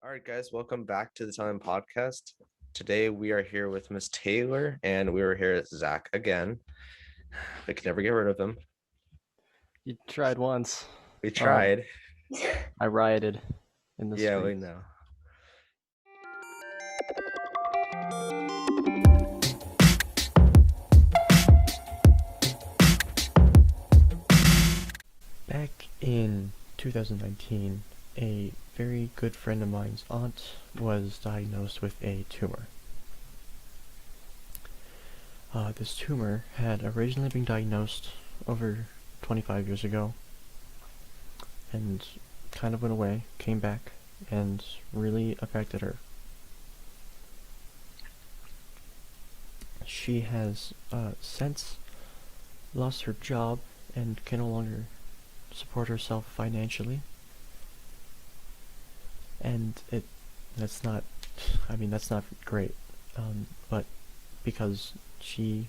All right, guys, welcome back to the Time Podcast. Today we are here with Miss Taylor, and we were here at Zakk again. We can never get rid of him. You tried once. We Um, tried. I rioted in the Yeah, we streets. know. Back in 2019, a very good friend of mine's aunt was diagnosed with a tumor. This tumor had originally been diagnosed over 25 years ago and kind of went away, came back, and really affected her. She has since lost her job and can no longer support herself financially, and that's not that's not great, but because she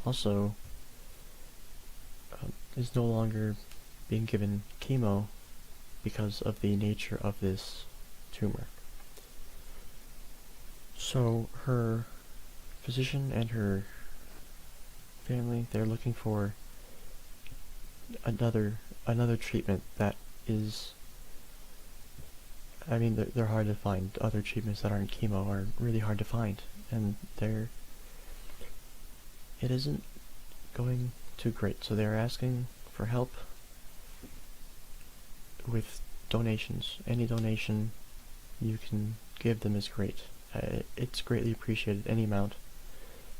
also is no longer being given chemo because of the nature of this tumor. So her physician and her family, they're looking for another treatment that is, they're hard to find. Other treatments that aren't chemo are really hard to find, and it isn't going too great. So they're asking for help with donations. Any donation you can give them is great. It's greatly appreciated. Any amount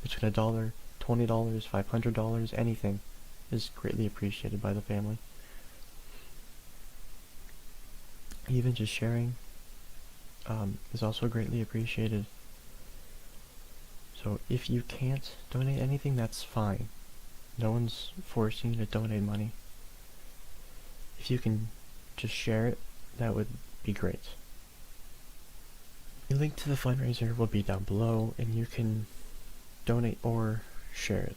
between $1, $20, $500, anything is greatly appreciated by the family. Even just sharing is also greatly appreciated. So if you can't donate anything, that's fine. No one's forcing you to donate money. If you can just share it, that would be great. The link to the fundraiser will be down below, and you can donate or share it.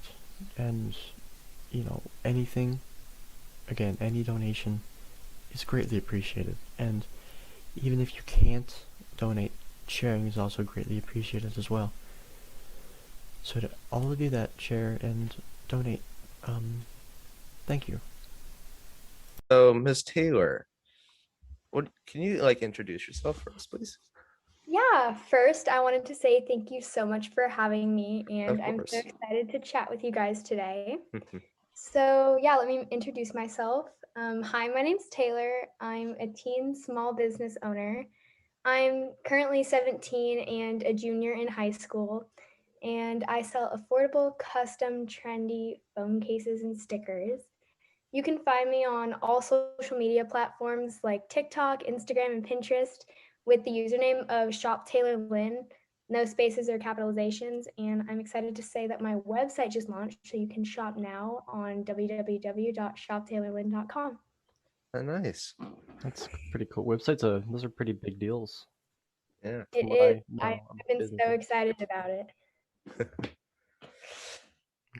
And, anything, again, any donation is greatly appreciated. And even if you can't donate, sharing is also greatly appreciated as well. So to all of you that share and donate, thank you. So, Miss Taylor, what can you introduce yourself first, please? Yeah, first, I wanted to say thank you so much for having me, and Of I'm so course. excited to chat with you guys today. So, yeah, let me introduce myself. Hi, my name's Taylor. I'm a teen small business owner. I'm currently 17 and a junior in high school, and I sell affordable, custom, trendy phone cases and stickers. You can find me on all social media platforms like TikTok, Instagram, and Pinterest with the username of Shop Taylor Lynn, no spaces or capitalizations. And I'm excited to say that my website just launched, so you can shop now on www.shoptaylorlynn.com. Nice. That's pretty cool. Those are pretty big deals Yeah. from It what is. I know I've about been so businesses. excited about it.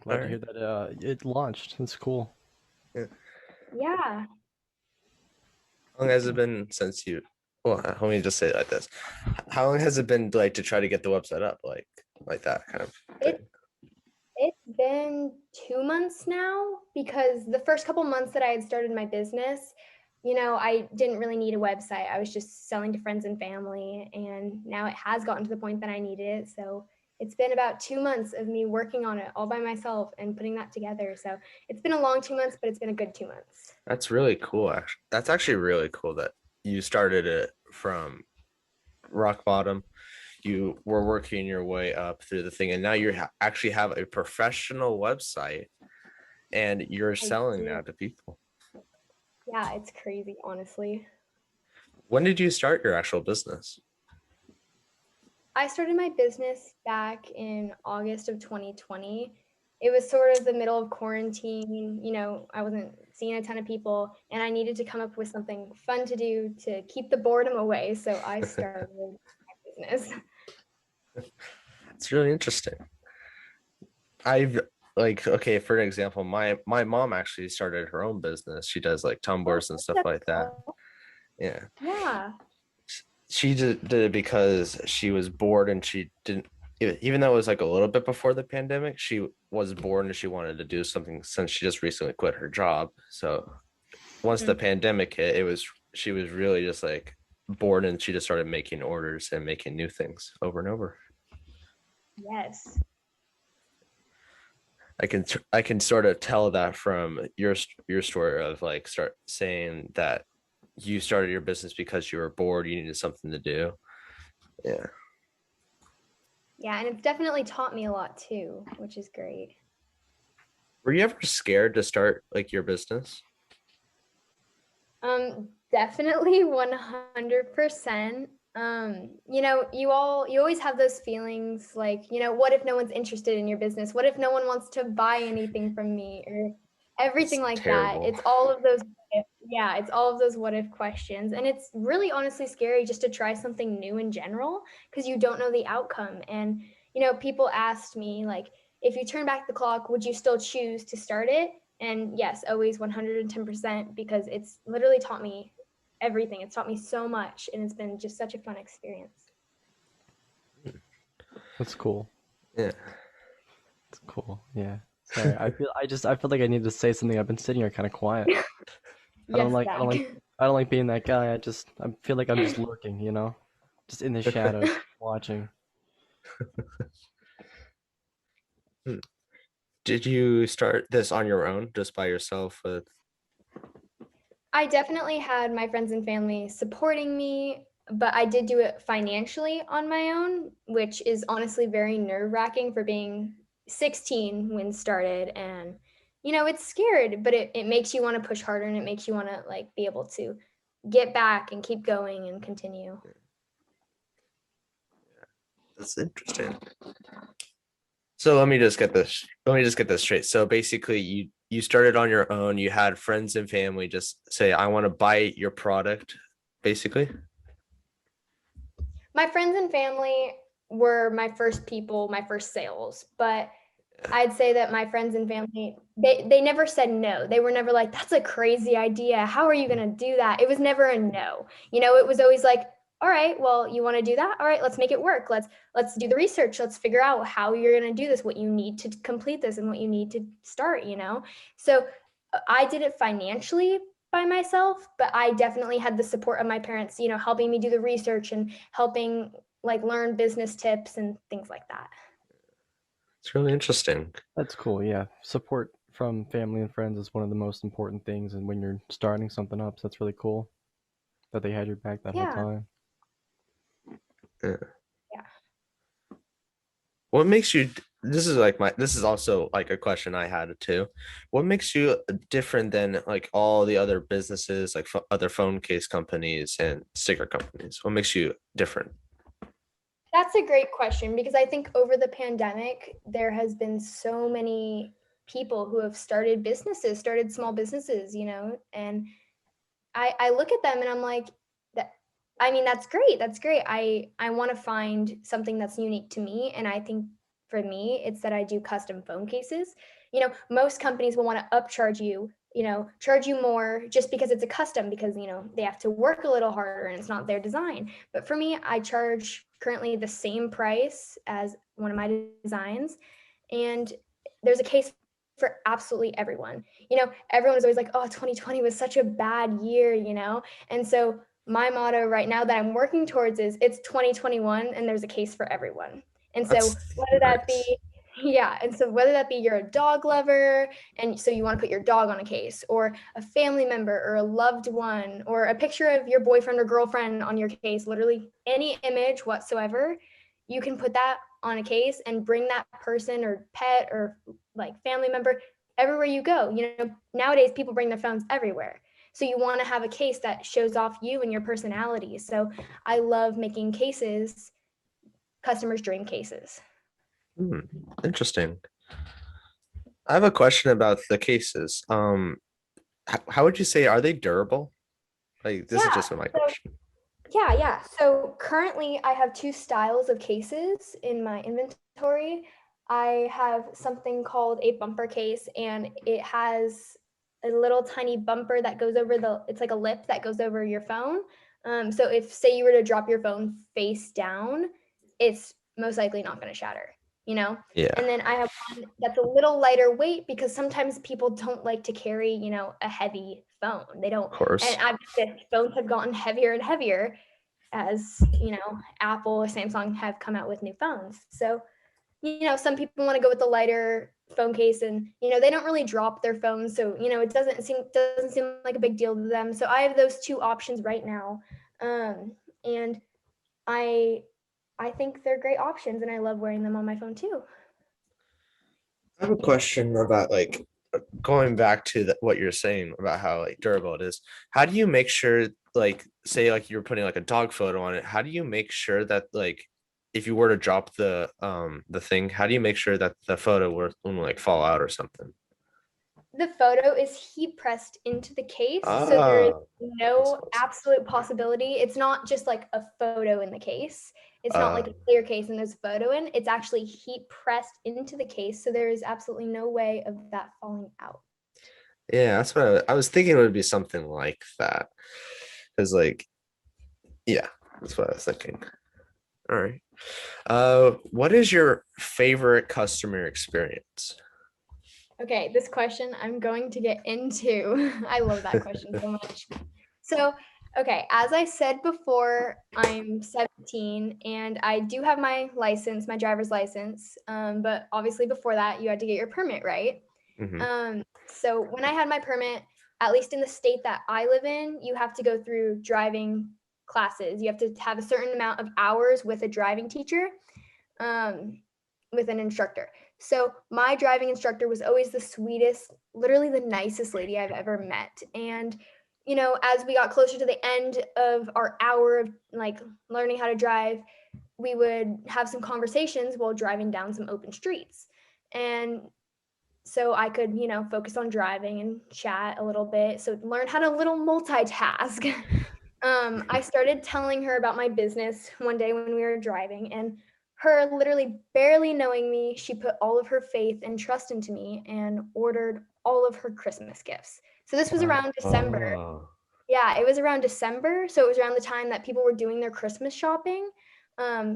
Glad All to hear right. that it launched. That's cool. Yeah. Yeah. How long has it been since you? Well, let me just say it like this: How long has it been to try to get the website up, like that kind of thing? It It's been 2 months now because the first couple months that I had started my business, I didn't really need a website. I was just selling to friends and family. And now it has gotten to the point that I needed it. So it's been about 2 months of me working on it all by myself and putting that together. So it's been a long 2 months, but it's been a good 2 months. That's really cool. Actually, that's actually really cool that you started it from rock bottom. You were working your way up through the thing, and now you actually have a professional website, and you're I selling do. now to people. Yeah, it's crazy, honestly. When did you start your actual business? I started my business back in August of 2020. It was sort of the middle of quarantine. I wasn't seeing a ton of people, and I needed to come up with something fun to do to keep the boredom away. So I started my business. It's really interesting. I've okay, for an example, my mom actually started her own business. She does Oh, tumblers and stuff that's like that. cool. Yeah. Yeah. she did it because she was bored and she didn't, even though it was like a little bit before the pandemic, she was bored and she wanted to do something since she just recently quit her job. So once the Mm. pandemic hit, she was really just like bored and she just started making orders and making new things over and over. Yes. I can sort of tell that from your story of like start saying that you started your business because you were bored, you needed something to do. Yeah. Yeah, and it's definitely taught me a lot too, which is great. Were you ever scared to start like your business? Definitely 100%. You always have those feelings like, what if no one's interested in your business? What if no one wants to buy anything from me or everything It's like that? terrible. It's all of those yeah, it's all of those what if questions. And it's really honestly scary just to try something new in general because you don't know the outcome. And people asked me like, if you turn back the clock, would you still choose to start it? And yes, always 110% because it's literally taught me everything. It's taught me so much and it's been just such a fun experience. That's cool. Yeah. That's cool. Yeah. Sorry. I feel like I need to say something. I've been sitting here kind of quiet. Yes, I don't like Zakk. I don't like being that guy. I feel like I'm just lurking, you know? Just in the shadows watching. Did you start this on your own, just by yourself with I definitely had my friends and family supporting me, but I did do it financially on my own, which is honestly very nerve-wracking for being 16 when started. And, it's scared, but it makes you want to push harder and it makes you want to like be able to get back and keep going and continue. that's interesting. So let me just get this straight. So basically you started on your own, you had friends and family just say, I want to buy your product, basically. My friends and family were my first people, my first sales, but I'd say that my friends and family, they never said no. They were never like, that's a crazy idea. How are you going to do that? It was never a no. It was always like, all right, well, you want to do that? All right, let's make it work. Let's do the research. Let's figure out how you're going to do this, what you need to complete this and what you need to start. So I did it financially by myself, but I definitely had the support of my parents, helping me do the research and helping like learn business tips and things like that. It's really interesting. That's cool. Yeah. Support from family and friends is one of the most important things and when you're starting something up, so that's really cool that they had your back that whole Yeah. time. Yeah. Yeah. What makes you this is also like a question I had too. What makes you different than like all the other businesses, like other phone case companies and sticker companies? What makes you different? That's a great question because I think over the pandemic, there has been so many people who have started businesses, started small businesses, and I look at them and I'm like, that I mean, that's great. That's great. I want to find something that's unique to me. And I think for me, it's that I do custom phone cases. Most companies will want to upcharge you, charge you more just because it's a custom because, they have to work a little harder and it's not their design. But for me, I charge currently the same price as one of my designs. And there's a case for absolutely everyone. Everyone was always like, oh, 2020 was such a bad year. And so my motto right now that I'm working towards is it's 2021 and there's a case for everyone. And so That's whether that be, nice. yeah, and so whether that be you're a dog lover and so you want to put your dog on a case or a family member or a loved one or a picture of your boyfriend or girlfriend on your case, literally any image whatsoever, you can put that on a case and bring that person or pet or like family member everywhere you go. Nowadays people bring their phones everywhere. So you want to have a case that shows off you and your personality. So I love making cases, customers' dream cases. Hmm, interesting. I have a question about the cases. How would you say, are they durable? Like, this is Yeah. just my So question. yeah. So currently I have two styles of cases in my inventory. I have something called a bumper case and it has a little tiny bumper that goes over it's like a lip that goes over your phone. So if, say, you were to drop your phone face down, it's most likely not going to shatter, you know? Yeah. And then I have one that's a little lighter weight because sometimes people don't like to carry, you know, a heavy phone. They don't. Of course. And I've noticed phones have gotten heavier and heavier as, you know, Apple or Samsung have come out with new phones. So, you know, some people want to go with the lighter phone case, and, you know, they don't really drop their phones. So, you know, it doesn't seem like a big deal to them. So I have those two options right now. And I think they're great options, and I love wearing them on my phone too. I have a question about like going back to what you're saying about how like durable it is. How do you make sure, like, say like you're putting like a dog photo on it, how do you make sure that, like, if you were to drop the thing, how do you make sure that the photo won't like fall out or something? The photo is heat pressed into the case, so there is Ah, no absolute possibility. It's not just like a photo in the case. It's not uh like a clear case and there's a photo in. It's actually heat pressed into the case, so there is absolutely no way of that falling out. yeah, that's what I was thinking. It would be something like that, because like, yeah, that's what I was thinking. All right. What is your favorite customer experience? Okay, this question I'm going to get into. I love that question so much. So, okay, as I said before, I'm 17 and I do have my license, my driver's license. But obviously, before that, you had to get your permit, right? Hmm. So, when I had my permit, at least in the state that I live in, you have to go through driving classes. You have to have a certain amount of hours with a driving teacher, um, with an instructor. So, my driving instructor was always the sweetest, literally the nicest lady I've ever met. And you know, as we got closer to the end of our hour of like learning how to drive, we would have some conversations while driving down some open streets. And so I could, you know, focus on driving and chat a little bit. So learn how to little multitask. I started telling her about my business one day when we were driving, and her literally barely knowing me, she put all of her faith and trust into me and ordered all of her Christmas gifts. So this was around December. Oh, Yeah, it was around December, so it was around the time that people were doing their Christmas shopping.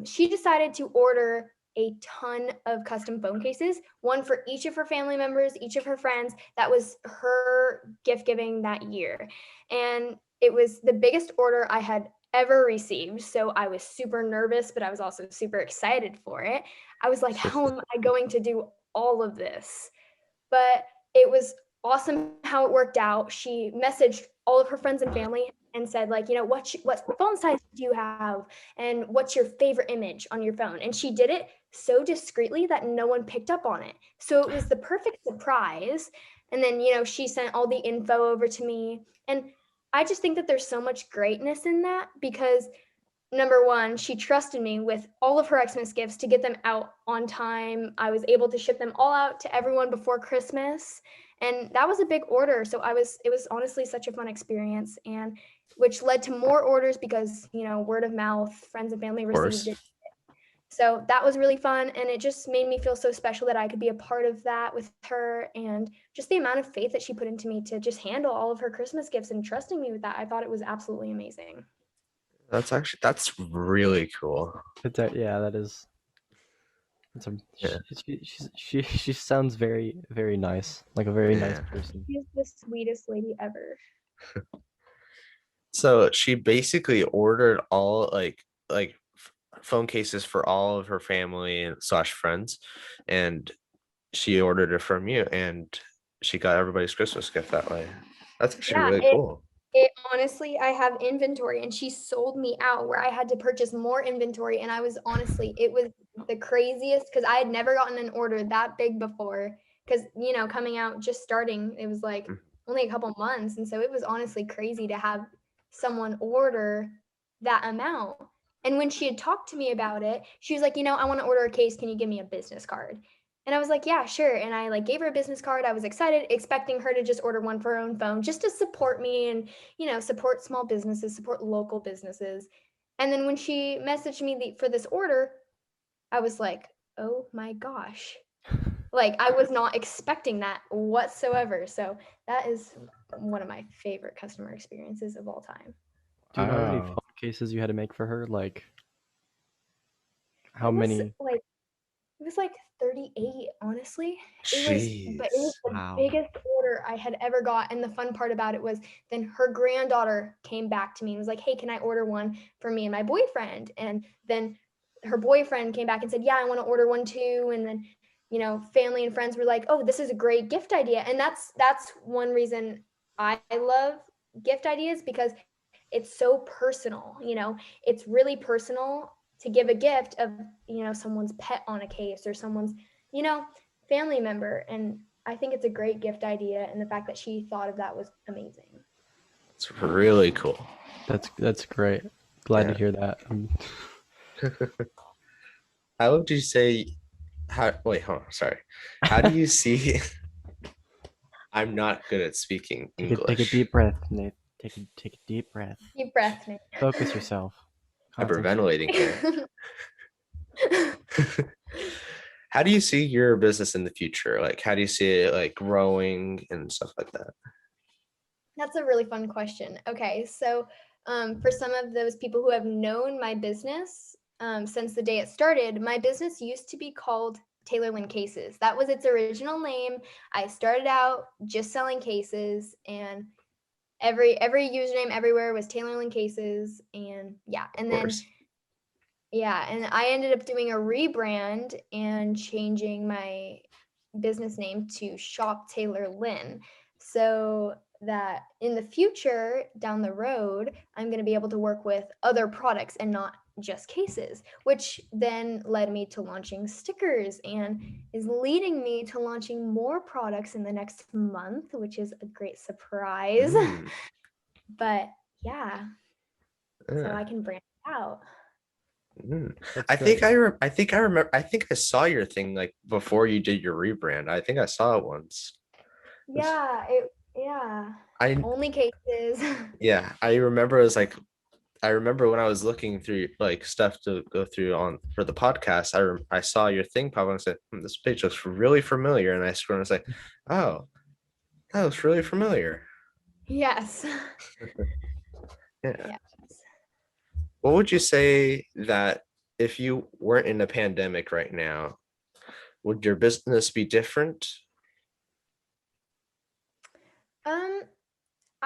She decided to order a ton of custom phone cases, one for each of her family members, each of her friends. That was her gift giving that year. And it was the biggest order I had ever received. So I was super nervous, but I was also super excited for it. I was like, how am I going to do all of this? But it was awesome how it worked out. She messaged all of her friends and family and said, like, you know, what phone size do you have, and what's your favorite image on your phone? And she did it so discreetly that no one picked up on it. So it was the perfect surprise. And then, you know, she sent all the info over to me. And I just think that there's so much greatness in that because number one, she trusted me with all of her Xmas gifts to get them out on time. I was able to ship them all out to everyone before Christmas. And that was a big order. So it was honestly such a fun experience, and which led to more orders because, you know, word of mouth, friends and family of received course. it. So that was really fun. And it just made me feel so special that I could be a part of that with her. And just the amount of faith that she put into me to just handle all of her Christmas gifts and trusting me with that, I thought it was absolutely amazing. That's really cool. Yeah, that is. It's a, Yeah. she sounds very nice, like a very nice Yeah. person. She's the sweetest lady ever. So she basically ordered all phone cases for all of her family and slash friends, and she ordered it from you, and she got everybody's Christmas gift that way. That's actually Yeah, really cool. it honestly, I have inventory, and she sold me out where I had to purchase more inventory. And I was honestly, it was the craziest because I had never gotten an order that big before. Because, you know, coming out, just starting, it was like Mm. only a couple months. And so it was honestly crazy to have someone order that amount. And when she had talked to me about it, she was like, you know, I want to order a case. Can you give me a business card? And I was like, yeah, sure. And I like gave her a business card. I was excited, expecting her to just order one for her own phone, just to support me and, you know, support small businesses, support local businesses. And then when she messaged me for this order, I was like, oh my gosh. Like I was not expecting that whatsoever. So that is one of my favorite customer experiences of all time. Do you know how many Wow. phone cases you had to make for her? Like, how It was many? like it was like 38, honestly. But it was Jeez. the Wow. biggest order I had ever got. And the fun part about it was then her granddaughter came back to me and was like, hey, can I order one for me and my boyfriend? And then her boyfriend came back and said, yeah, I want to order one too. And then, family and friends were like, oh, this is a great gift idea. And that's one reason I love gift ideas, because it's so personal. It's really personal to give a gift of someone's pet on a case, or someone's family member. And I think it's a great gift idea, and the fact that she thought of that was amazing. It's really cool. That's great. Glad to Yeah. hear that. How would you say wait, hold on, sorry. How do you see I'm not good at speaking Take a English. deep breath, Nate. Take a deep breath. Deep breath, Nick. Focus yourself. Hyperventilating here. How do you see your business in the future? Like, how do you see it like growing and stuff like that? That's a really fun question. Okay, so for some of those people who have known my business since the day it started, my business used to be called Taylor Lynn Cases. That was its original name. I started out just selling cases, and every username everywhere was Taylor Lynn Cases. And yeah, and then and I ended up doing a rebrand and changing my business name to Shop Taylor Lynn, so that in the future down the road, I'm going to be able to work with other products and not just cases, which then led me to launching stickers and is leading me to launching more products in the next month, which is a great surprise. But yeah, so I can branch out. I think I think I remember. I think I saw your thing like before you did your rebrand. I think I saw it once. Yeah, I only cases. Yeah, I remember it was like I remember when I was looking through like stuff to go through on for the podcast. I saw your thing pop up and said, this page looks really familiar, and I scrolled and I was like, oh, that looks really familiar. Yes. Yeah. Yes. What would you say that if you weren't in a pandemic right now, would your business be different?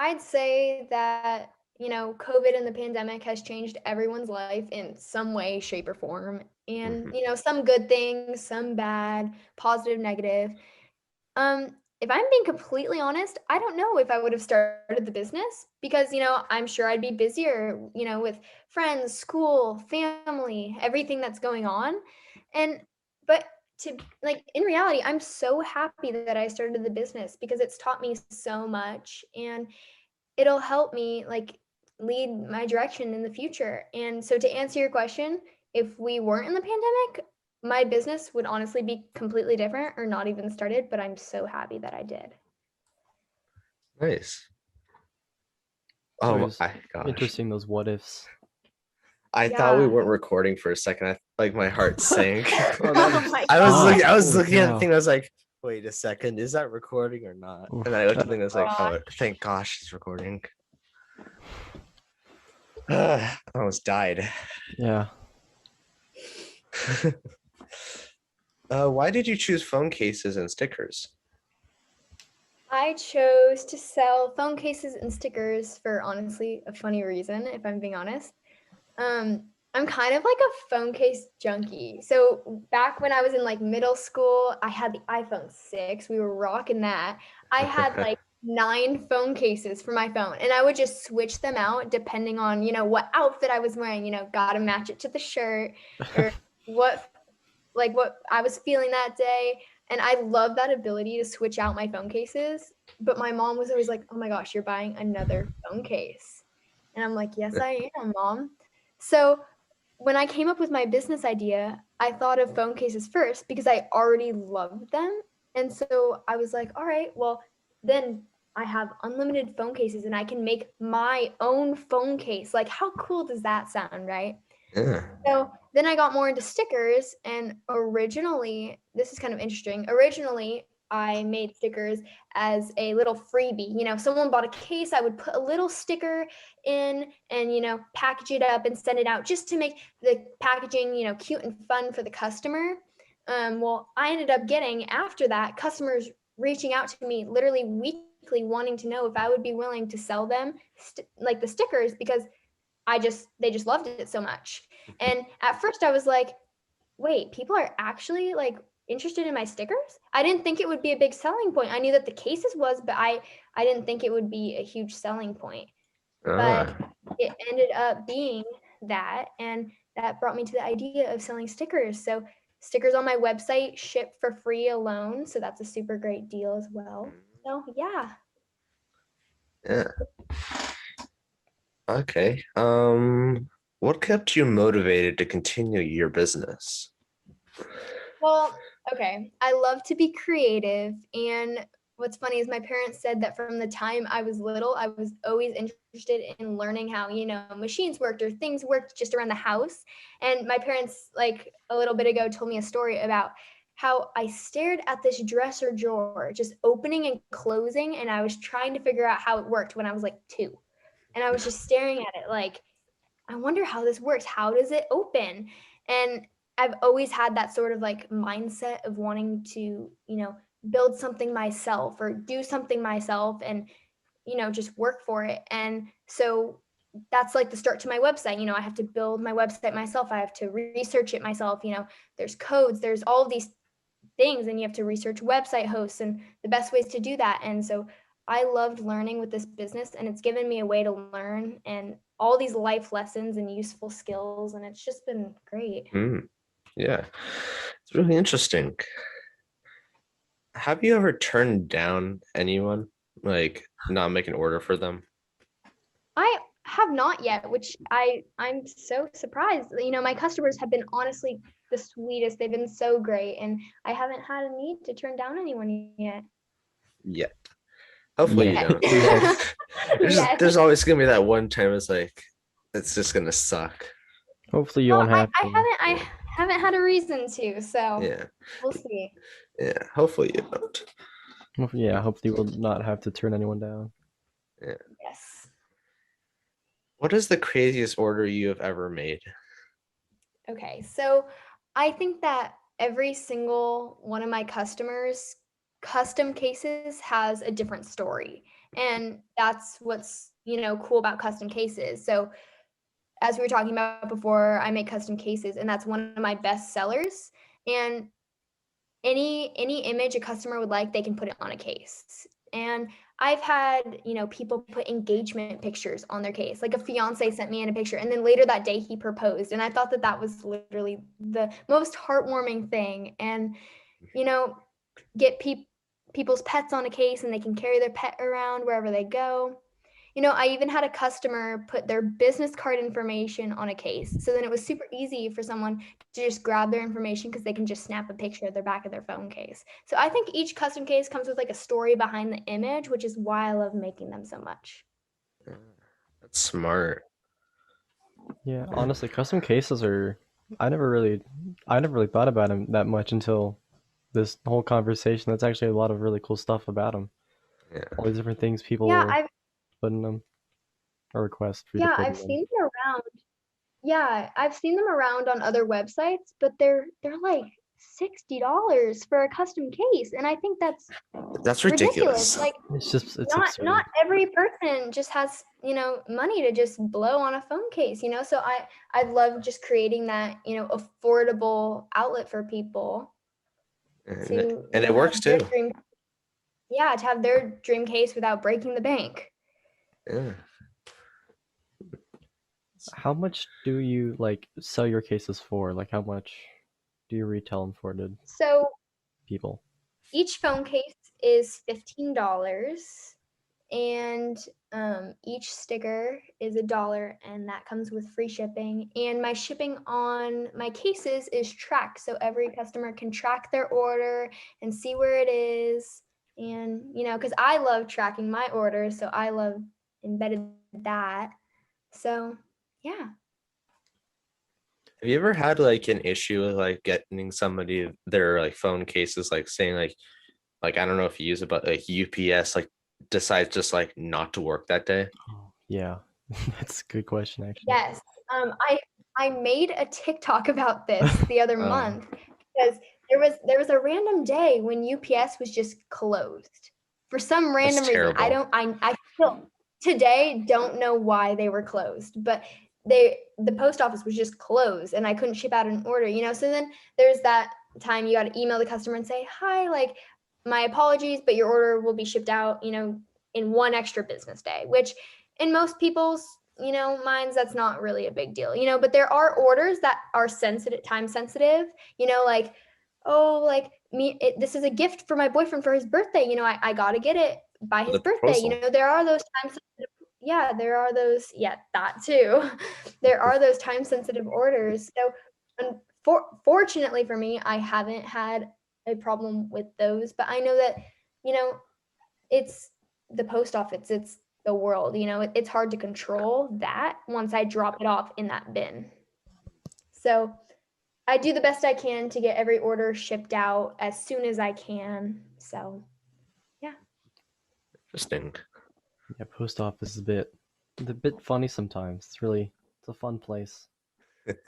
I'd say that, COVID and the pandemic has changed everyone's life in some way, shape, or form. And, some good things, some bad, positive, negative. If I'm being completely honest, I don't know if I would have started the business, because, I'm sure I'd be busier, with friends, school, family, everything that's going on. But in reality, I'm so happy that I started the business, because it's taught me so much, and it'll help me lead my direction in the future. And so to answer your question, if we weren't in the pandemic, my business would honestly be completely different or not even started, but I'm so happy that I did. Nice. It's Oh always my gosh. interesting, those what ifs. I thought we weren't recording for a second. My heart sank. I was looking at the thing. I was like, wait a second, is that recording or not? And I looked at the thing. I was like, oh, thank gosh, it's recording. I almost died. Yeah. Why did you choose phone cases and stickers? I chose to sell phone cases and stickers for honestly a funny reason, if I'm being honest. I'm kind of like a phone case junkie. So back when I was in middle school, I had the iPhone 6. We were rocking that. I had 9 phone cases for my phone, and I would just switch them out depending on, what outfit I was wearing, gotta match it to the shirt, or what I was feeling that day. And I love that ability to switch out my phone cases. But my mom was always like, oh my gosh, you're buying another phone case. And I'm like, yes, I am, Mom. So when I came up with my business idea, I thought of phone cases first because I already loved them. And so I was like, all right, well, then I have unlimited phone cases and I can make my own phone case. Like, how cool does that sound, right? Yeah. So then I got more into stickers, and originally, this is kind of interesting. Originally, I made stickers as a little freebie. If someone bought a case, I would put a little sticker in and, package it up and send it out just to make the packaging, cute and fun for the customer. Well, I ended up getting, after that, customers reaching out to me literally weekly wanting to know if I would be willing to sell them like the stickers, because they just loved it so much. And at first I was like, wait, people are actually like interested in my stickers? I didn't think it would be a big selling point. I knew that the cases was, but I didn't think it would be a huge selling point. But it ended up being that, and that brought me to the idea of selling stickers. So stickers on my website ship for free alone, so that's a super great deal as well. So yeah. Yeah. Okay. What kept you motivated to continue your business? Well, okay. I love to be creative. And what's funny is my parents said that from the time I was little, I was always interested in learning how, machines worked or things worked just around the house. And my parents, like a little bit ago, told me a story about how I stared at this dresser drawer just opening and closing. And I was trying to figure out how it worked when I was like 2. And I was just staring at it like, I wonder how this works. How does it open? And I've always had that sort of like mindset of wanting to, build something myself or do something myself and, just work for it. And so that's like the start to my website. I have to build my website myself. I have to research it myself. There's codes, there's all of these things, and you have to research website hosts and the best ways to do that. And so I loved learning with this business, and it's given me a way to learn and all these life lessons and useful skills, and it's just been great. Yeah, it's really interesting. Have you ever turned down anyone, like not make an order for them? I have not yet, which I'm so surprised. My customers have been honestly the sweetest. They've been so great, and I haven't had a need to turn down anyone yet. Yet. Hopefully you don't. Yes. Yes. There's always gonna be that one time it's like it's just gonna suck. Hopefully you Well, won't have to. I haven't had a reason to, so Yeah. we'll see. Yeah. Hopefully you don't. Yeah, hopefully we'll not have to turn anyone down. Yeah. Yes. What is the craziest order you have ever made? Okay, so I think that every single one of my customers' custom cases has a different story. And that's what's, cool about custom cases. So as we were talking about before, I make custom cases, and that's one of my best sellers. And any image a customer would like, they can put it on a case. And I've had, people put engagement pictures on their case. Like a fiance sent me in a picture, and then later that day he proposed. And I thought that that was literally the most heartwarming thing. And, get people's pets on a case, and they can carry their pet around wherever they go. I even had a customer put their business card information on a case. So then it was super easy for someone to just grab their information because they can just snap a picture of their back of their phone case. So I think each custom case comes with like a story behind the image, which is why I love making them so much. That's smart. Yeah, honestly, custom cases are. I never really thought about them that much until this whole conversation. That's actually a lot of really cool stuff about them. Yeah. All these different things people Yeah, I've put in them, or request for you to yeah, put I've in them. seen them around. Yeah, I've seen them around on other websites, but they're like $60 for a custom case, and I think that's That's ridiculous. ridiculous. Like It's not absurd. every person just has, money to just blow on a phone case, so I love just creating that, affordable outlet for people to, And it have works their too. to have their dream case without breaking the bank. Yeah. How much do you like sell your cases for? Like, how much do you retail them for to So people? each phone case is $15, and each sticker is $1, and that comes with free shipping. And my shipping on my cases is tracked, so every customer can track their order and see where it is. And because I love tracking my orders, so I love embedded that. So yeah. Have you ever had like an issue with like getting somebody their like phone cases, like saying like like I don't know if you use it, but like UPS like decides just like not to work that day? Oh, yeah. That's a good question, actually. Yes. I made a TikTok about this the other month because there was a random day when UPS was just closed for some random reason. I still today don't know why they were closed, but the post office was just closed and I couldn't ship out an order, So then there's that time you got to email the customer and say, "Hi, like my apologies, but your order will be shipped out, in one extra business day," which in most people's minds, that's not really a big deal, but there are orders that are time sensitive, like, oh, like this is a gift for my boyfriend for his birthday, I gotta get it by his birthday, there are those time sensitive, yeah, that too. There are those time sensitive orders. So fortunately for me, I haven't had a problem with those, but I know that, it's the post office, it's the world, it's hard to control that once I drop it off in that bin. So I do the best I can to get every order shipped out as soon as I can. So yeah. Interesting. Yeah, post office is a bit funny sometimes. It's a fun place. It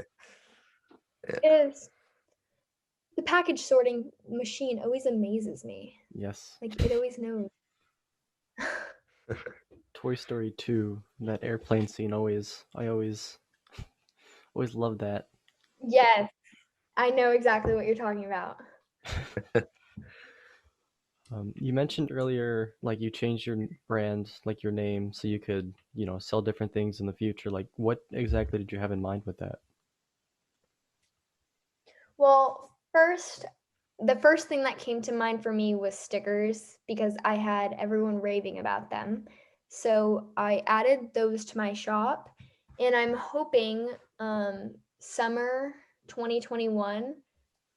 is. The package sorting machine always amazes me. Yes. Like it always knows. Toy Story 2, that airplane scene I always love that. Yes, I know exactly what you're talking about. You mentioned earlier, like you changed your brand, like your name, so you could, sell different things in the future. Like, what exactly did you have in mind with that? Well, the first thing that came to mind for me was stickers because I had everyone raving about them. So I added those to my shop, and I'm hoping summer 2021,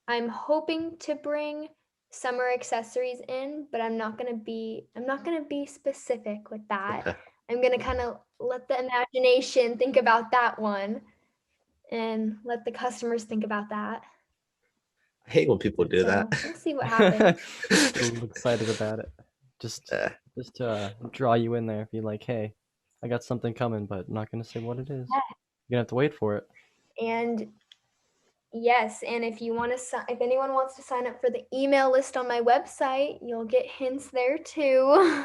I'm hoping to bring summer accessories in, but I'm not gonna be specific with that. I'm gonna kind of let the imagination think about that one and let the customers think about that. I hate when people do that. So we'll see what happens. A little excited about it. Just Uh, just to draw you in there, be like, hey, I got something coming, but I'm not gonna say what it is. Yeah. You're gonna have to wait for it. And yes, and if anyone wants to sign up for the email list on my website, you'll get hints there too.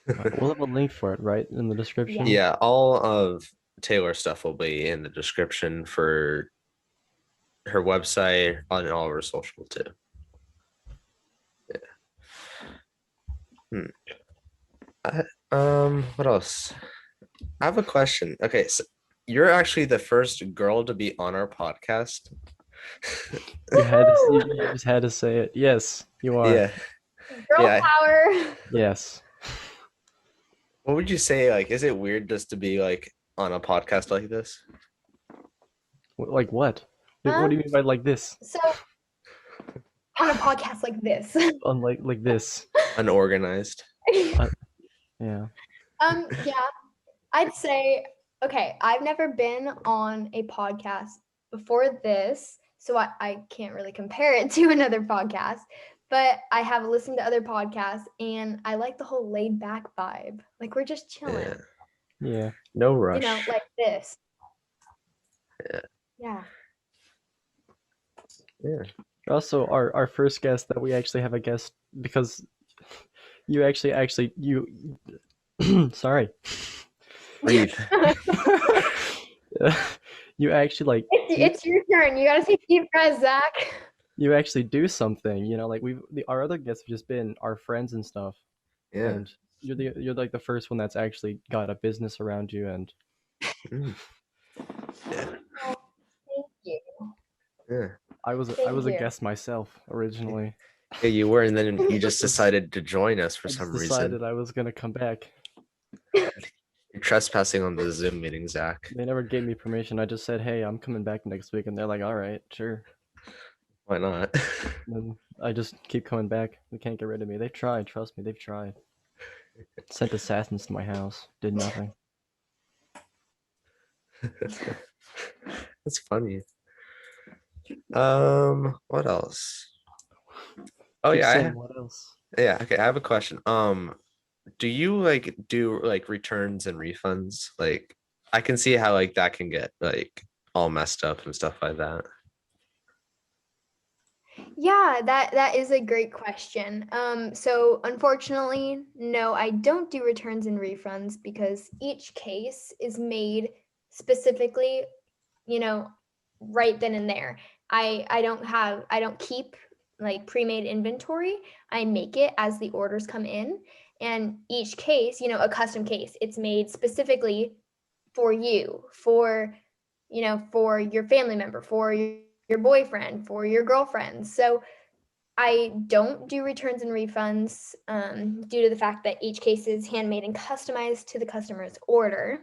We'll have a link for it, right, in the description. Yeah. yeah, all of Taylor's stuff will be in the description for her website on all of her social too. Yeah. What else? I have a question. Okay, so you're actually the first girl to be on our podcast. You just had to say it. Yes, you are. Yeah. Girl Yeah. power. Yes. What would you say? Like, is it weird just to be like on a podcast like this? Like what? What do you mean by like this? So on a podcast like this. Unlike like this. Unorganized. Yeah. Yeah, I'd say, okay, I've never been on a podcast before this, so I can't really compare it to another podcast, but I have listened to other podcasts and I like the whole laid back vibe. Like we're just chilling, Yeah. No rush. like this. Yeah. Yeah. Yeah. Also, our first guest that we actually have a guest because you actually you sorry. Breathe. You actually like It's your turn. You gotta take deep breaths, Zakk. you actually do something, like our other guests have just been our friends and stuff. Yeah. And you're like the first one that's actually got a business around you and Mm. Yeah. Oh, thank you. Yeah. I was a guest myself originally. Yeah, you were, and then you just decided to join us for I some just reason. decided I was gonna come back. You're trespassing on the Zoom meeting, Zakk. They never gave me permission. I just said, "Hey, I'm coming back next week," and they're like, "All right, sure." Why not? And I just keep coming back. They can't get rid of me. They've tried. Trust me, they've tried. Sent assassins to my house. Did nothing. That's funny. What else? Oh Keep yeah, saying what else. yeah. Okay, I have a question. Do you like do like returns and refunds? Like, I can see how like that can get like all messed up and stuff like that. Yeah, that is a great question. So unfortunately, no, I don't do returns and refunds because each case is made specifically, you know, right then and there. I don't keep like pre-made inventory. I make it as the orders come in, and each case, a custom case, it's made specifically for you, for your family member, for your boyfriend, for your girlfriend. So I don't do returns and refunds due to the fact that each case is handmade and customized to the customer's order.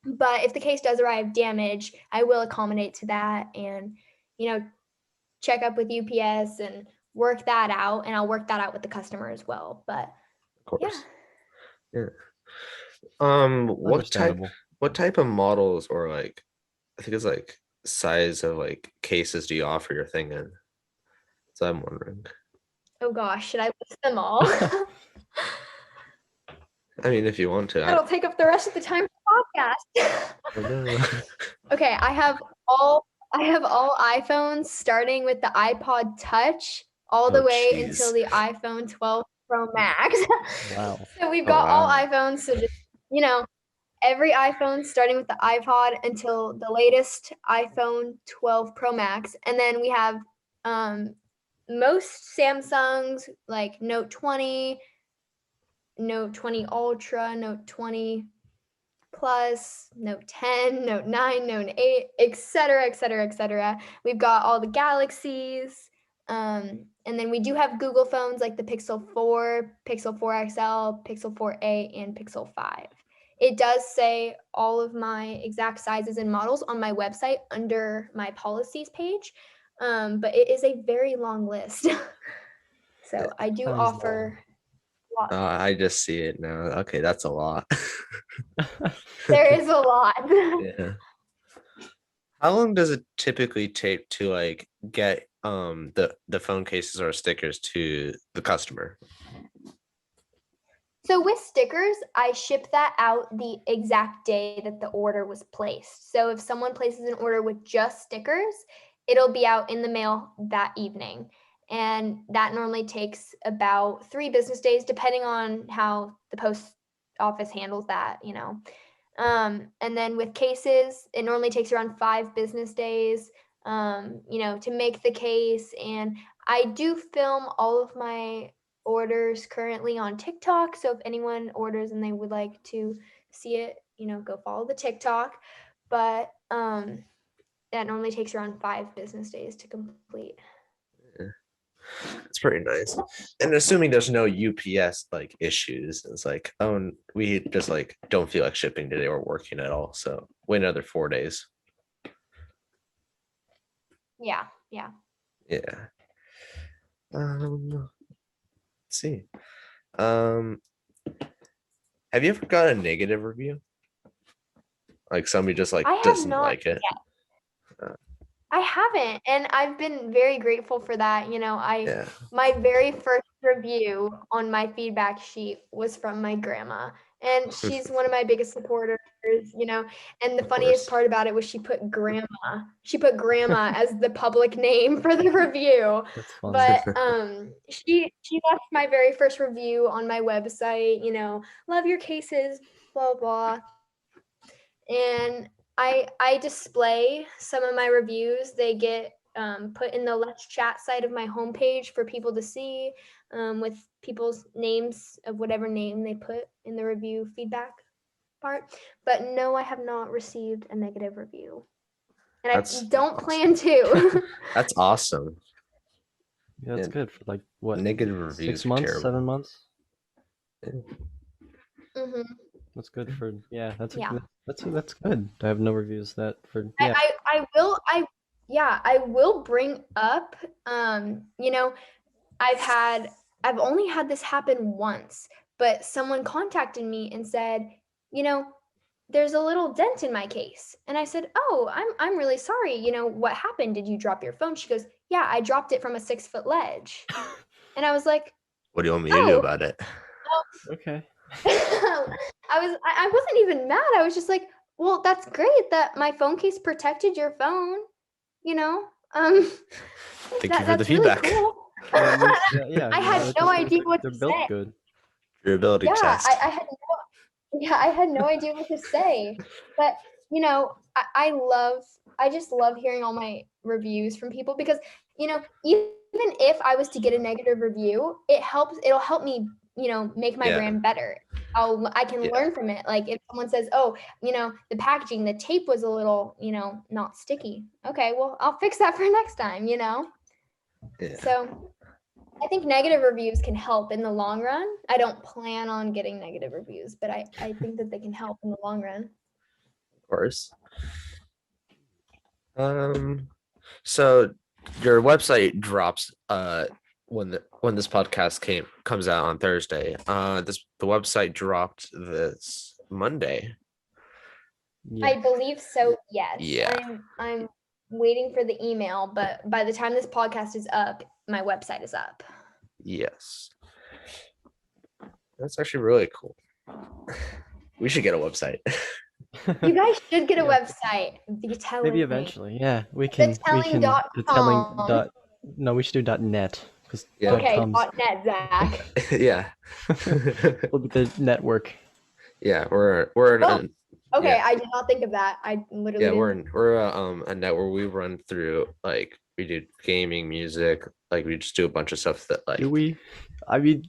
But if the case does arrive damaged, I will accommodate to that and, you know, check up with UPS and work that out. And I'll work that out with the customer as well. But Of yeah. course. Yeah. Understandable. What type of models or like I think it's like size of like cases do you offer your thing in? So I'm wondering. Oh gosh, should I list them all? I mean, if you want to. That'll take up the rest of the time for the podcast. Oh no. Okay, I have all iPhones starting with the iPod Touch all the Oh, way until jeez. the iPhone 12 Pro Max. Wow. So we've Oh, got all wow. iPhones. So just, every iPhone starting with the iPod until the latest iPhone 12 Pro Max. And then we have most Samsungs like Note 20, Note 20 Ultra, Note 20 Plus, Note 10, Note 9, Note 8, etc., etc., etc. We've got all the Galaxies. And then we do have Google phones like the Pixel 4, Pixel 4 XL, Pixel 4a, and Pixel 5. It does say all of my exact sizes and models on my website under my policies page, but it is a very long list. So I do Sounds offer lots. I just see it now. Okay, that's a lot. There is a lot. Yeah. How long does it typically take to like get the phone cases or stickers to the customer? So with stickers, I ship that out the exact day that the order was placed. So if someone places an order with just stickers, it'll be out in the mail that evening. And that normally takes about 3 business days, depending on how the post office handles that. And then with cases, it normally takes around 5 business days, to make the case. And I do film all of my orders currently on TikTok. So if anyone orders and they would like to see it, go follow the TikTok. But that normally takes around 5 business days to complete. It's pretty nice. And assuming there's no UPS like issues, it's like, oh, we just like don't feel like shipping today or working at all. So wait another 4 days. Yeah, yeah. Yeah. Let's see. Um, have you ever got a negative review? Like somebody just like I have doesn't not like it. I haven't, and I've been very grateful for that. Yeah. My very first review on my feedback sheet was from my grandma, and she's one of my biggest supporters. And the Of funniest course. part about it was she put grandma. She put grandma as the public name for the review. That's funny. But she left my very first review on my website, love your cases, blah blah. And I display some of my reviews. They get put in the Let's Chat side of my homepage for people to see, with people's names of whatever name they put in the review feedback part. But no, I have not received a negative review, and I don't plan to. That's awesome. Yeah, that's Yeah, good for like what, negative reviews 6 are months, terrible. 7 months? Mhm. That's good for Yeah. that's good. I have no reviews that for I will bring up, I've only had this happen once, but someone contacted me and said, you know, there's a little dent in my case. And I said, "Oh, I'm really sorry. What happened? Did you drop your phone?" She goes, "Yeah, I dropped it from a 6-foot ledge." And I was like, What do you want me to do about it? Okay. I wasn't even mad. I was just like, well, that's great that my phone case protected your phone, you know? Thank you for the That's really feedback. cool. That means, yeah, I had no idea what they're to built say. good. Durability Yeah, test. I had no idea what to say. But you know, I just love hearing all my reviews from people because, you know, even if I was to get a negative review, it'll help me, you know, make my Yeah. brand better. I can Yeah. learn from it. Like if someone says, "Oh, you know, the packaging, the tape was a little, you know, not sticky." Okay, well, I'll fix that for next time, you know? Yeah. So I think negative reviews can help in the long run. I don't plan on getting negative reviews, but I think that they can help in the long run. Of course. So your website drops when this podcast comes out on Thursday. The website dropped this Monday. Yeah. I believe so, yes. Yeah. I'm waiting for the email, but by the time this podcast is up, my website is up. Yes. That's actually really cool. We should get a website. You guys should get a Yeah. website. Be telling Maybe me. eventually. Yeah, we can. The telling dot. No, we should do .net because Yeah. Okay, .coms .net, Zakk. Yeah. will be the network. Yeah, we're Oh, okay, yeah. I did not think of that. I literally Yeah, didn't. we're a network. We run through like we do gaming, music, like we just do a bunch of stuff that like Do we? I mean,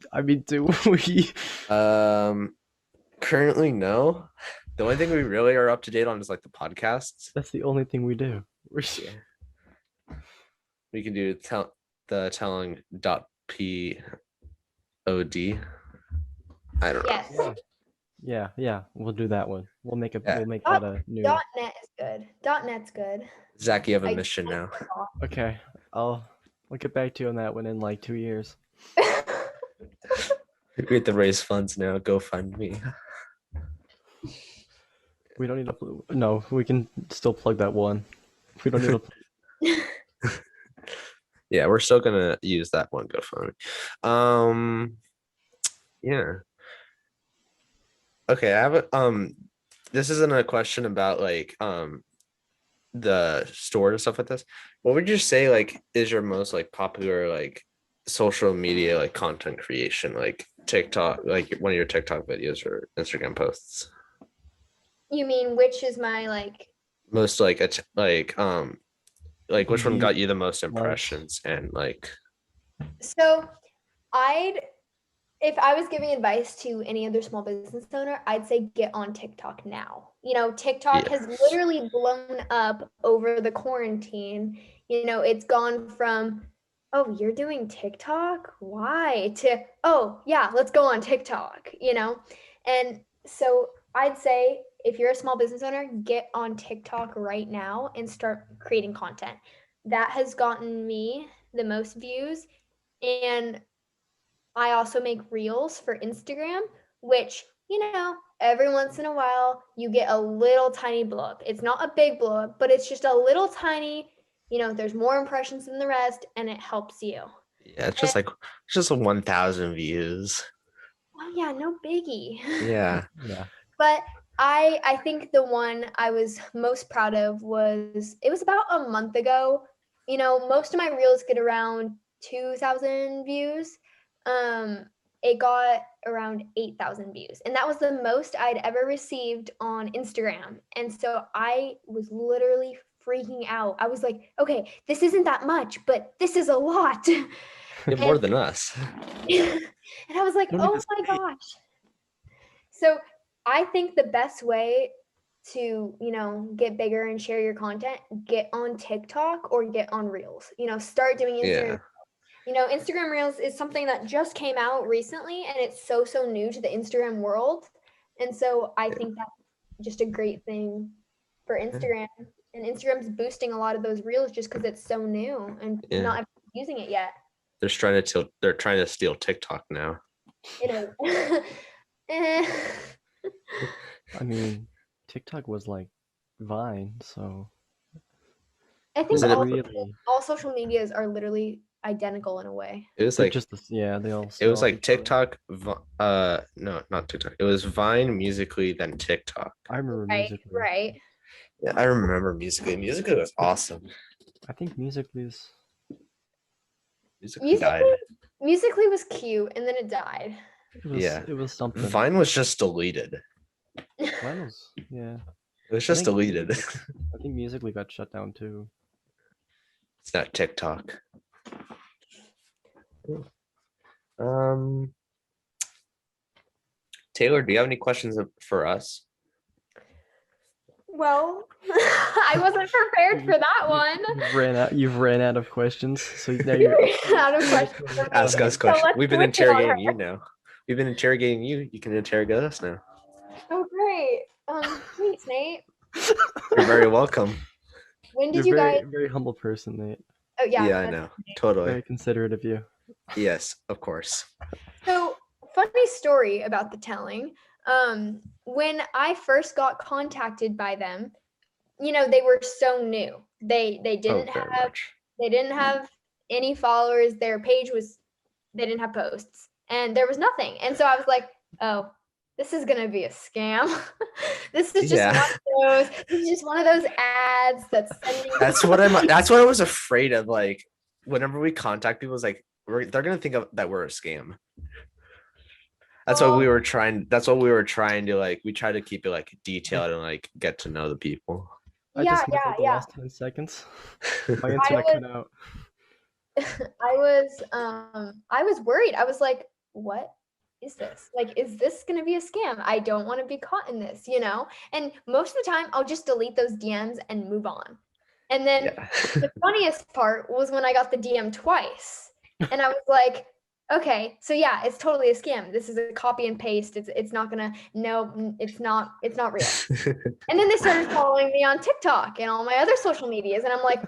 do we? currently no. The only thing we really are up to date on is like the podcasts. That's the only thing we do. Yeah. We can do the telling dot pod. I don't know. Yes. Yeah. We'll do that one. We'll make Yeah. We'll make that a new. .net is good. .net's good. Zakk, you have a I- mission now. Okay, I'll get back to you on that one in like 2 years. We have to raise funds now. Go fund me. We don't need to. No, we can still plug that one. We don't need to. Yeah, we're still gonna use that one GoFundMe. Yeah. Okay, I have a this isn't a question about like the store and stuff like this. What would you say like is your most like popular like social media like content creation, like TikTok, like one of your TikTok videos or Instagram posts? You mean which is my like? Most like like which one Views, got you the most likes. impressions and like So if I was giving advice to any other small business owner, I'd say get on TikTok now. You know, TikTok Yeah. has literally blown up over the quarantine. You know, it's gone from, oh, you're doing TikTok? Why? To, oh, yeah, let's go on TikTok, you know? And so I'd say if you're a small business owner, get on TikTok right now and start creating content. That has gotten me the most views. And I also make reels for Instagram, which, you know, every once in a while you get a little tiny blow up. It's not a big blow up, but it's just a little tiny, you know, there's more impressions than the rest and it helps you. yeah, it's just like it's just 1,000 views. Oh yeah, no biggie. Yeah. Yeah. But I think the one I was most proud of it was about a month ago. You know, most of my reels get around 2,000 views. It got around 8,000 views, and that was the most I'd ever received on Instagram. And so I was literally freaking out. I was like, okay, this isn't that much, but this is a lot. Yeah, more than us. And I was like, Don't need oh to my gosh. So I think the best way to, you know, get bigger and share your content, get on TikTok or get on Reels. You know, start doing Instagram. Yeah. You know, Instagram Reels is something that just came out recently and it's so new to the Instagram world. And so I think that's just a great thing for Instagram. And Instagram's boosting a lot of those reels just because it's so new and not everyone's using it yet. They're trying to steal TikTok now. You know. I mean, TikTok was like Vine, so I think Isn't it- all social medias are literally identical in a way. It was They're like just yeah, they all it was spell like each other. TikTok. No, not TikTok. It was Vine, Musically, then TikTok. I remember Right, Musically. right. Yeah, I remember Musically. Musically was awesome. I think Musically is. Musically died. Musically was cute, and then it died. Yeah. It was something. Vine was just deleted. Mine was yeah. It was I just think deleted. I think Musically got shut down too. It's not TikTok. Um, Taylor, do you have any questions for us? Well, I wasn't prepared for that one. You've ran out of questions, so now You you're ran out of questions for me. Ask us So questions. let's We've been switch it on interrogating her. you now. We've been interrogating you. You can interrogate us now. Oh, great. Thanks, Nate. You're very welcome. When did you're you very guys? very humble person, Nate. Oh, yeah. Yeah, I that's know. Nate. Totally. Very considerate of you. Yes, of course. So, funny story about the telling. When I first got contacted by them, they were so new. They Oh, didn't very have much. they didn't have any followers. Their page was they didn't have posts, and there was nothing. And so I was like, oh, this is gonna be a scam. This is just Yeah. one of those. This is just one of those ads that's sending. That's what I was afraid of. Like, whenever we contact people, it's like they're gonna think that we're a scam. That's what we were trying. That's what we were trying to like. We try to keep it like detailed and like get to know the people. I Yeah, just missed yeah, like the yeah. last 10 seconds. My internet cut out. I was worried. I was like, what is this? Like, is this going to be a scam? I don't want to be caught in this, And most of the time I'll just delete those DMs and move on. And then Yeah. the funniest part was when I got the DM twice. And I was like, okay, so yeah, it's totally a scam. This is a copy and paste. It's not gonna, no, it's not real. And then they started following me on TikTok and all my other social medias. And I'm like,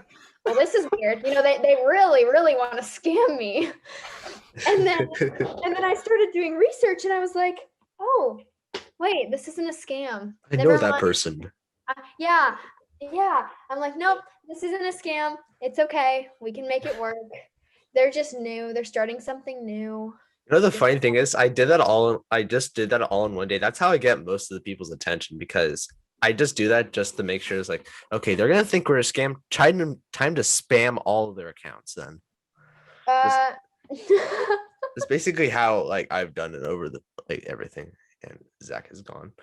well, this is weird. They really, really want to scam me. And then I started doing research and I was like, oh, wait, this isn't a scam. I know that person. Yeah. I'm like, nope, this isn't a scam. It's okay. We can make it work. They're just new. They're starting something new. The funny thing is, I just did that all in one day. That's how I get most of the people's attention, because I just do that just to make sure it's like, okay, they're gonna think we're a scam. Time to spam all of their accounts. Then it's basically how like I've done it over the like everything. And Zakk is gone.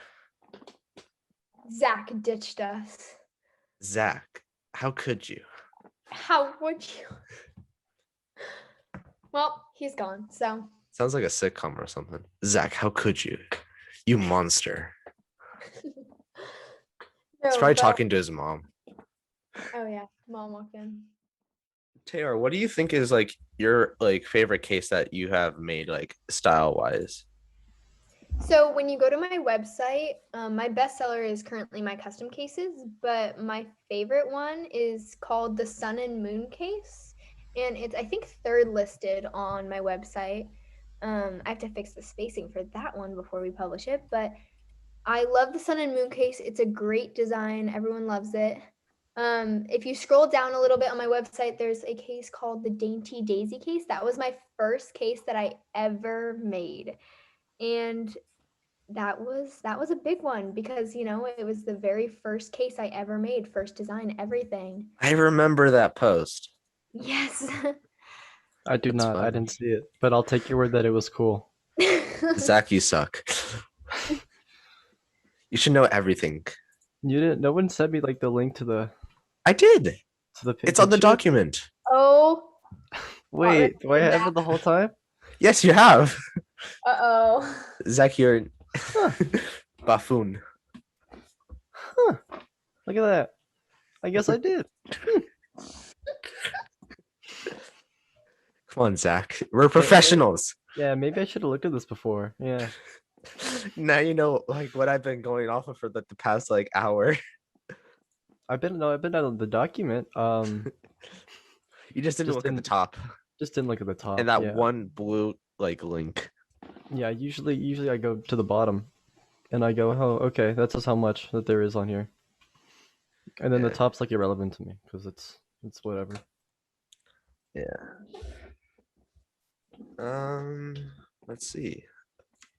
Zakk ditched us. Zakk, how could you? How would you? Well, he's gone. So sounds like a sitcom or something. Zakk, how could you? You monster. He's probably talking to his mom. Oh yeah, mom walked in. Taylor, what do you think is like your like favorite case that you have made like style wise? So when you go to my website, my bestseller is currently my custom cases, but my favorite one is called the Sun and Moon case, and it's I think third listed on my website. I have to fix the spacing for that one before we publish it, but I love the Sun and Moon case. It's a great design. Everyone loves it. If you scroll down a little bit on my website, there's a case called the Dainty Daisy case. That was my first case that I ever made. And that was a big one because, it was the very first case I ever made, first design, everything. I remember that post. Yes. I do not. Funny. I didn't see it, but I'll take your word that it was cool. Zakk, you suck. You should know everything. You didn't. No one sent me like the link to the. I did. To the it's on the document. Oh. Wait, do I have it the whole time? Yes, you have. Uh-oh. Zakk, you're buffoon. Huh. Look at that. I guess I did. Come on, Zakk. We're professionals. Yeah, maybe I should have looked at this before. Yeah. Now you know like what I've been going off of for the past like hour. I've been on the document. You just didn't look at the top. Just didn't look at the top. And that one blue like link. Yeah, usually I go to the bottom and I go, oh, okay, that's just how much that there is on here. And then the top's like irrelevant to me because it's whatever. Yeah. Let's see.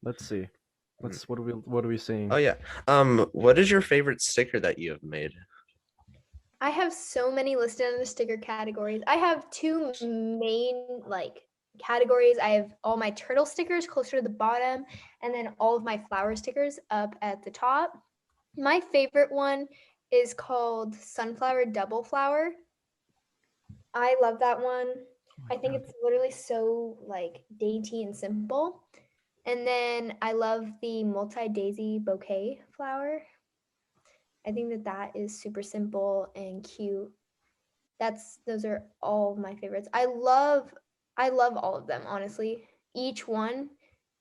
Let's see. What are we seeing? Oh yeah. What is your favorite sticker that you have made? I have so many listed under sticker categories. I have two main like categories. I have all my turtle stickers closer to the bottom, and then all of my flower stickers up at the top. My favorite one is called Sunflower Double Flower. I love that one. Oh my I think God. it's literally so like dainty and simple. And then I love the multi-daisy bouquet flower. I think that that is super simple and cute. Those are all of my favorites. I love all of them, honestly. Each one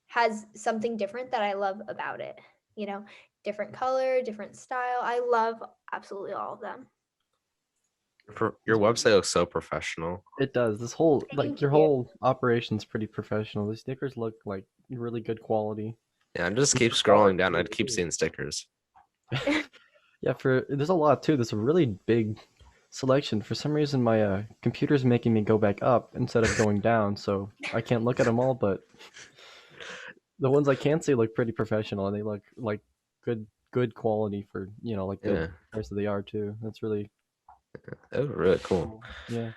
has something different that I love about it. You know, different color, different style. I love absolutely all of them. Your website looks so professional. It does. This whole Thank your you. whole operation's pretty professional. The stickers look like really good quality. Yeah, I just keep scrolling down. I'd keep seeing stickers. Yeah, there's a lot too. There's a really big selection. For some reason, my computer's making me go back up instead of going down, so I can't look at them all. But the ones I can see look pretty professional, and they look like good quality for like Yeah, the price that they are too. That's really that was really cool. cool. Yeah.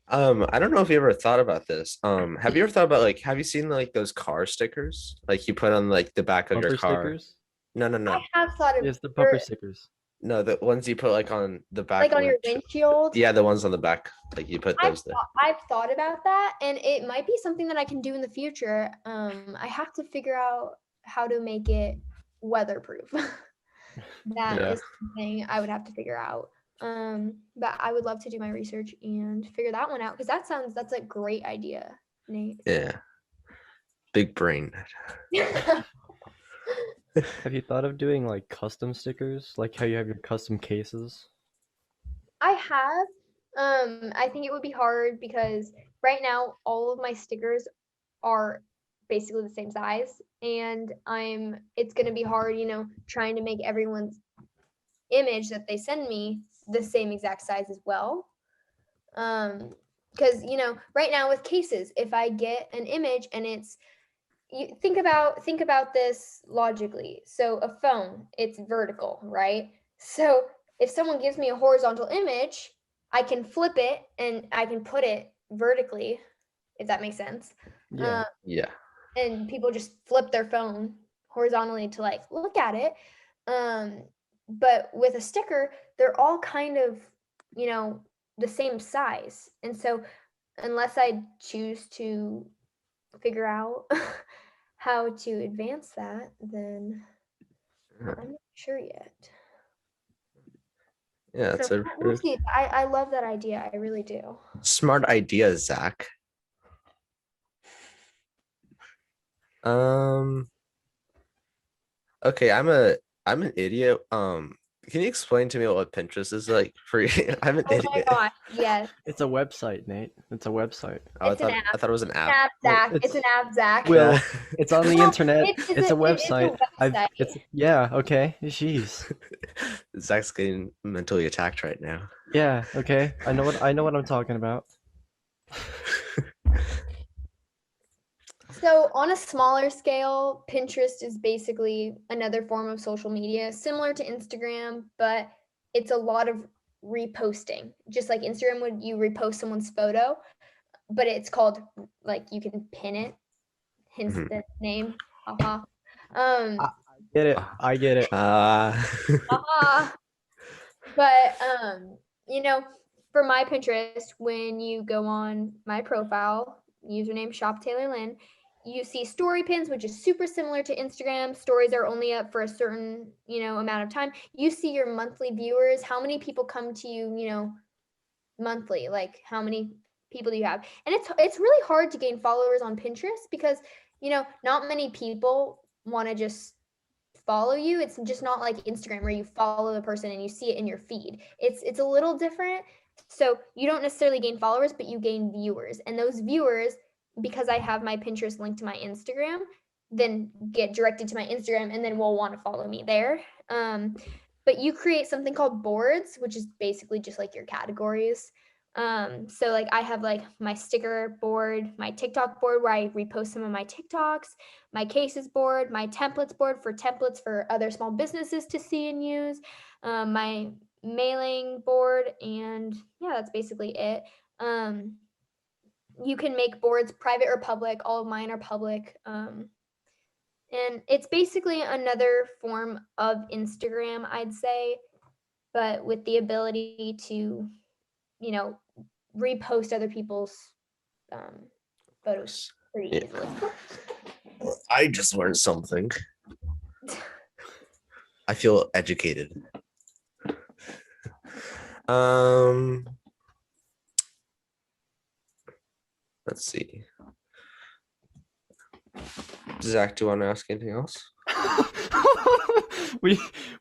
I don't know if you ever thought about this. Have you ever thought about like, have you seen like those car stickers? Like you put on like the back of your Bumper car. stickers? No, no, no. I have thought of Yes, the bumper stickers. No, the ones you put like on the back like on your windshield. Yeah, the ones on the back. Like you put those there. I've thought about that, and it might be something that I can do in the future. I have to figure out how to make it weatherproof. That Yeah. is something I would have to figure out. But I would love to do my research and figure that one out because that's a great idea, Nate. Yeah. Big brain. Have you thought of doing like custom stickers, like how you have your custom cases? I have. I think it would be hard because right now all of my stickers are basically the same size, and it's gonna be hard, trying to make everyone's image that they send me the same exact size as well. Because right now with cases, if I get an image and you think about this logically. So a phone, it's vertical, right? So if someone gives me a horizontal image, I can flip it and I can put it vertically, if that makes sense. Yeah. Yeah. And people just flip their phone horizontally to like look at it. But with a sticker, they're all kind of, the same size. And so unless I choose to figure out how to advance that, then I'm not sure yet. Yeah, So we'll see. I love that idea. I really do. smart idea, Zakk. Okay, I'm an idiot. Can you explain to me what Pinterest is like for you? I'm an Oh idiot. my gosh, yes. It's a website, Nate. It's a website. Oh, It's an app. I thought it was an It's app. an app, Well, Zakk. It's an app, Zakk. Will, Yeah. it's on the Well, internet. It's a it is website. a website. Yeah, okay. Jeez. Zack's getting mentally attacked right now. Yeah, okay. I know what I'm talking about. So on a smaller scale, Pinterest is basically another form of social media, similar to Instagram, but it's a lot of reposting. Just like Instagram would you repost someone's photo, but it's called like you can pin it, hence Mhm. the name. Haha. Um, Get it. I get it. haha. But for my Pinterest, when you go on my profile, username Shop Taylor Lynn, you see story pins, which is super similar to Instagram. Stories are only up for a certain, amount of time. You see your monthly viewers, how many people come to you, monthly, like how many people do you have? And it's really hard to gain followers on Pinterest because, not many people want to just follow you. It's just not like Instagram where you follow the person and you see it in your feed. It's a little different. So you don't necessarily gain followers, but you gain viewers. And those viewers, because I have my Pinterest linked to my Instagram, then get directed to my Instagram and then will want to follow me there. But you create something called boards, which is basically just like your categories. So like I have like my sticker board, my TikTok board where I repost some of my TikToks, my cases board, my templates board for templates for other small businesses to see and use, my mailing board, and yeah, that's basically it. You can make boards private or public. All of mine are public. And it's basically another form of Instagram, I'd say, but with the ability to, you know, repost other people's photos pretty Yeah. easily. I just learned something. I feel educated. Let's see. Zakk, do you want to ask anything else?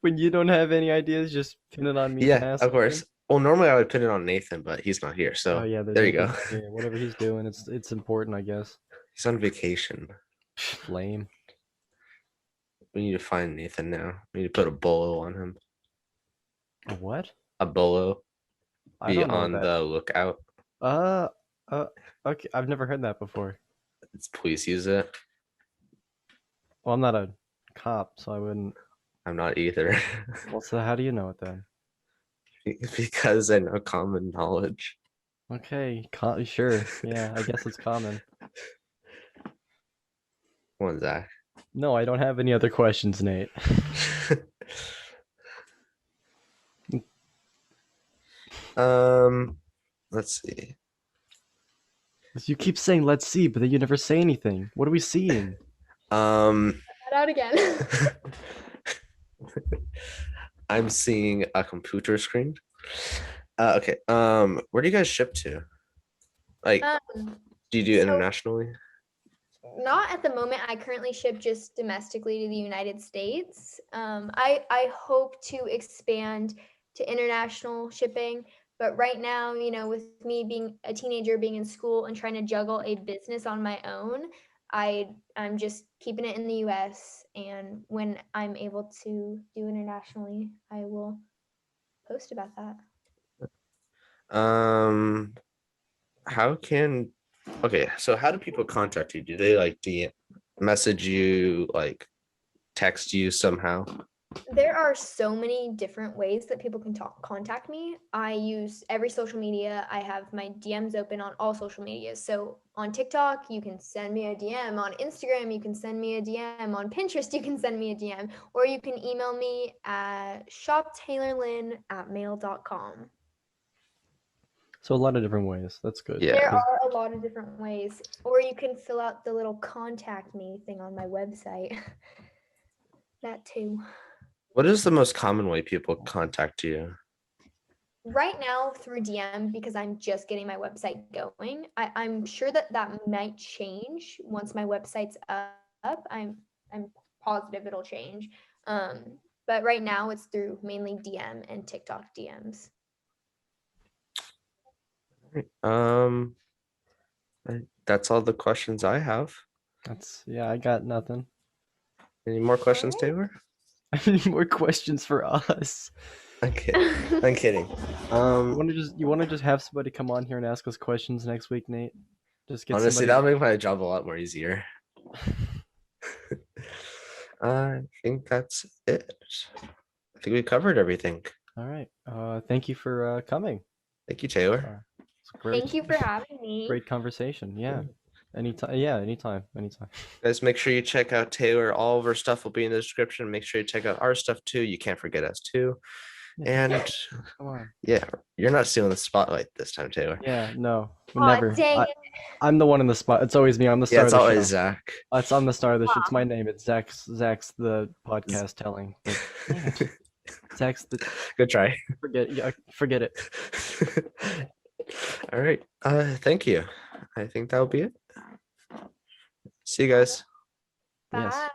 When you don't have any ideas, just pin it on me. to Yeah, ask of course. something. Well, normally I would pin it on Nathan, but he's not here. So Oh yeah, there you go. Nathan's not here. Whatever he's doing, it's important, I guess. He's on vacation. Lame. We need to find Nathan now. We need to put a bolo on him. A what? A bolo. I Be don't know on that. the lookout. Okay. I've never heard that before. Please use it. Well, I'm not a cop, so I wouldn't. I'm not either. Well, so how do you know it then? Because I know common knowledge. Okay, sure. Yeah, I guess it's common. Come on, Zakk. No, I don't have any other questions, Nate. Let's see. You keep saying "let's see," but then you never say anything. What are we seeing? That out again. I'm seeing a computer screen. Okay. Where do you guys ship to? Like, do you do so- internationally? Not at the moment. I currently ship just domestically to the United States. I hope to expand to international shipping, but right now, you know, with me being a teenager, being in school, and trying to juggle a business on my own, I'm just keeping it in the US. And when I'm able to do internationally, I will post about that. Okay, so how do people contact you? Do they like DM, message you, like text you somehow? There are so many different ways that people can contact me. I use every social media. I have my DMs open on all social medias. So on TikTok, you can send me a DM. On Instagram, you can send me a DM. On Pinterest, you can send me a DM. Or you can email me at shoptaylorlynn@mail.com. So a lot of different ways. That's good. Yeah. There are a lot of different ways. Or you can fill out the little contact me thing on my website. That too. What is the most common way people contact you? Right now through DM, because I'm just getting my website going. I'm sure that might change once my website's up. I'm positive it'll change. But right now it's through mainly DM and TikTok DMs. That's all the questions I have. I got nothing. Any more questions, Alright. Taylor? Any more questions for us? I'm kidding. I'm kidding. You want to just have somebody come on here and ask us questions next week, Nate? Just get Honestly, somebody. that'll make my job a lot more easier. I think that's it. I think we covered everything. All right. Thank you for coming. Thank you, Taylor. It's great. Thank you for having me. Great conversation. Yeah. Anytime. Yeah. Anytime. Guys, make sure you check out Taylor. All of our stuff will be in the description. Make sure you check out our stuff too. You can't forget us too. Yeah. And Come on. yeah, you're not stealing the spotlight this time, Taylor. Yeah. No. Aw, Never. dang it. I'm the one in the spot. It's always me. I'm the star Yeah, it's of the always show. Zakk. I'm the star of the show. It's my name. It's Zakk's the podcast telling. But, yeah. Zakk's the. Good try. Forget it. All right. Thank you. I think that'll be it. See you guys. Bye. Yes.